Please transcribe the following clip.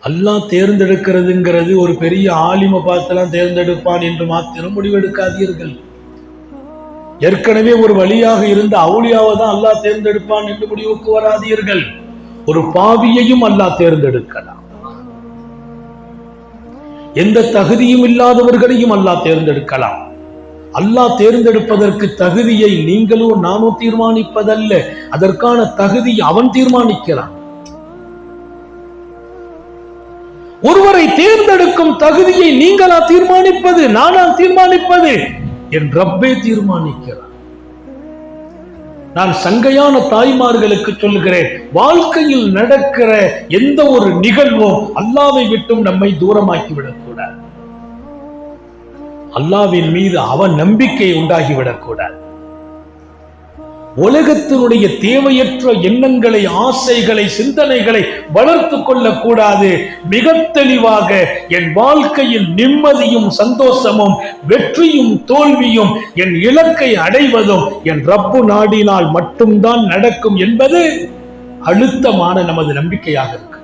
அல்லாஹ் தேர்ந்தெடுக்கிறதுங்கிறது ஒரு பெரிய ஆலிம பார்த்தெல்லாம் தேர்ந்தெடுப்பான் என்று மாத்திரம் முடிவெடுக்காதீர்கள். ஏற்கனவே ஒரு வழியாக இருந்த அவுலியாவை தான் அல்லாஹ் தேர்ந்தெடுப்பான் என்று முடிவுக்கு வராதீர்கள். ஒரு பாவியையும் அல்லாஹ் தேர்ந்தெடுக்கலாம். எந்த தகுதியும் இல்லாதவர்களையும் அல்லாஹ் தேர்ந்தெடுக்கலாம். அல்லாஹ் தேர்ந்தெடுப்பதற்கு தகுதியை நீங்களோ நானோ தீர்மானிப்பதல்ல, அதற்கான தகுதி அவன் தீர்மானிக்கிறான். ஒருவரை தேர்ந்தெடுக்கும் தகுதியை நீங்களா தீர்மானிப்பது, நானா தீர்மானிப்பது? என் ரப்பே தீர்மானிக்கிறான். நான் சங்கையான தாய்மார்களுக்கு சொல்லுகிறேன், வாழ்க்கையில் நடக்கிற எந்த ஒரு நிகழ்வும் அல்லாஹ்வை விட்டும் நம்மை தூரமாக்கிவிடக் கூடாது. அல்லாஹ்வின் மீது அவன் நம்பிக்கை உண்டாகிவிடக் கூடாது. உலகத்தினுடைய தேவையற்ற எண்ணங்களை, ஆசைகளை, சிந்தனைகளை வளர்த்து கொள்ளக்கூடாது. மிக தெளிவாக என் வாழ்க்கையில் நிம்மதியும் சந்தோஷமும் வெற்றியும் தோல்வியும் என் இலக்கை அடைவதும் என் ரப்பு நாடினால் மட்டும்தான் நடக்கும் என்பது அழுத்தமான நமது நம்பிக்கையாக இருக்கு.